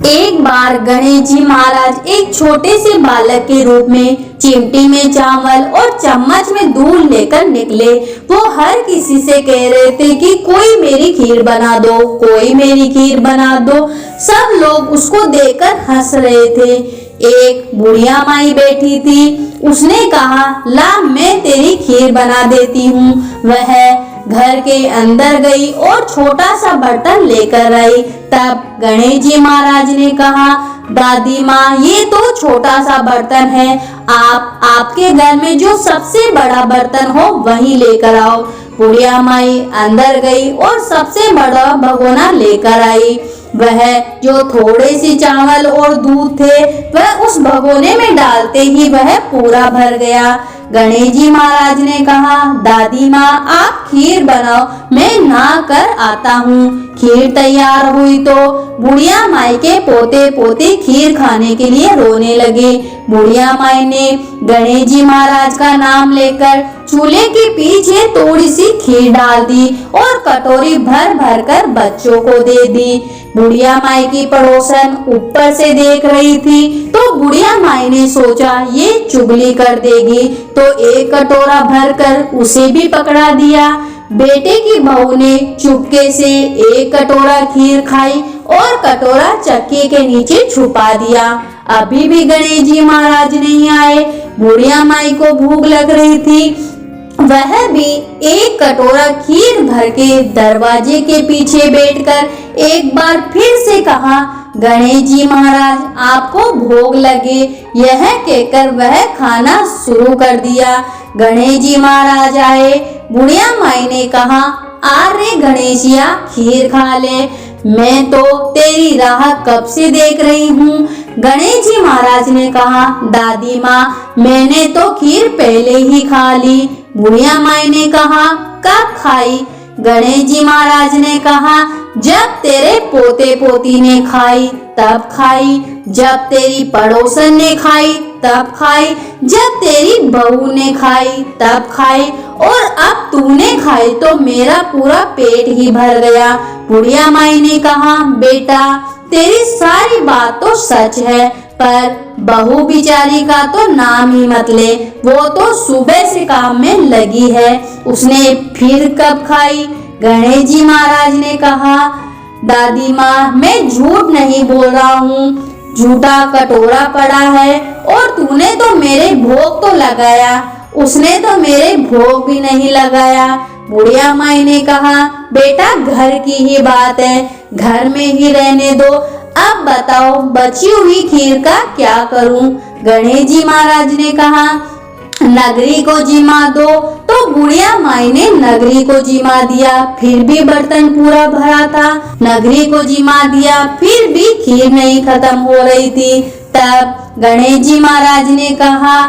एक बार गणेश जी महाराज एक छोटे से बालक के रूप में चिमटी में चावल और चम्मच में दूध लेकर निकले। वो हर किसी से कह रहे थे कि कोई मेरी खीर बना दो, कोई मेरी खीर बना दो। सब लोग उसको देखकर हंस रहे थे। एक बुढ़िया माई बैठी थी, उसने कहा, ला मैं तेरी खीर बना देती हूँ। वह घर के अंदर गई और छोटा सा बर्तन लेकर आई। तब गणेश जी महाराज ने कहा, दादी माँ, ये तो छोटा सा बर्तन है, आप आपके घर में जो सबसे बड़ा बर्तन हो वही लेकर आओ। बुढ़िया माई अंदर गई और सबसे बड़ा भगोना लेकर आई। वह जो थोड़े से चावल और दूध थे वह उस भगोने में डालते ही वह पूरा भर गया। गणेश जी महाराज ने कहा, दादी माँ, आप खीर बनाओ, मैं नहा कर आता हूँ। खीर तैयार हुई तो बुढ़िया माई के पोते पोती खीर खाने के लिए रोने लगे। बुढ़िया माई ने गणेश जी महाराज का नाम लेकर चूल्हे के पीछे थोड़ी सी खीर डाल दी और कटोरी भर भर कर बच्चों को दे दी। बुढ़िया माई की पड़ोसन ऊपर से देख रही थी तो बुढ़िया माई ने सोचा ये चुगली कर देगी, तो एक कटोरा भरकर उसे भी पकड़ा दिया। बेटे की बहू ने चुपके से एक कटोरा खीर खाई और कटोरा चक्की के नीचे छुपा दिया। अभी भी गणेश जी महाराज नहीं आए। बुढ़िया माई को भूख लग रही थी। वह भी एक कटोरा खीर भर के दरवाजे के पीछे बैठकर एक बार फिर से कहा, गणेश जी महाराज, आपको भोग लगे। यह कहकर वह खाना शुरू कर दिया। गणेश जी महाराज आए। बुढ़िया माई ने कहा, अरे गणेशिया, खीर खा ले, मैं तो तेरी राह कब से देख रही हूँ। गणेश जी महाराज ने कहा, दादी माँ, मैंने तो खीर पहले ही खा ली। बुढ़िया माई ने कहा, कब खाई? गणेश जी महाराज ने कहा, जब तेरे पोते पोती ने खाई तब खाई, जब तेरी पड़ोसन ने खाई तब खाई, जब तेरी बहू ने खाई तब खाई, और अब तूने खाई तो मेरा पूरा पेट ही भर गया। बुढ़िया माई ने कहा, बेटा, तेरी सारी बात तो सच है, पर बहू बिचारी का तो नाम ही मत ले। वो तो सुबह से काम में लगी है, उसने फिर कब खाई? गणेश जी महाराज ने कहा, दादी माँ, मैं झूठ नहीं बोल रहा हूँ। झूठा कटोरा पड़ा है और तूने तो मेरे भोग तो लगाया, उसने तो मेरे भोग भी नहीं लगाया। बुढ़िया माई ने कहा, बेटा, घर की ही बात है, घर में ही रहने दो। अब बताओ, बची हुई खीर का क्या करूं? गणेश जी महाराज ने कहा, नगरी को जिमा दो। तो बुढ़िया माई ने नगरी को जिमा दिया, फिर भी बर्तन पूरा भरा था। नगरी को जिमा दिया, फिर भी खीर नहीं खत्म हो रही थी। तब गणेश जी महाराज ने कहा,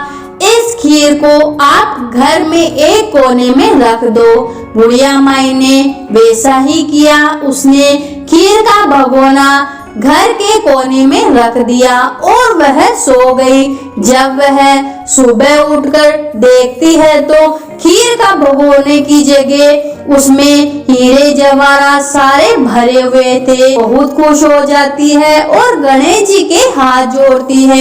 इस खीर को आप घर में एक कोने में रख दो। बुढ़िया माई ने वैसा ही किया। उसने खीर का भगोना घर के कोने में रख दिया और वह सो गई। जब वह सुबह उठकर देखती है तो खीर का भगोने की जगह उसमें हीरे जवाहरात सारे भरे हुए थे। बहुत खुश हो जाती है और गणेश जी के हाथ जोड़ती है।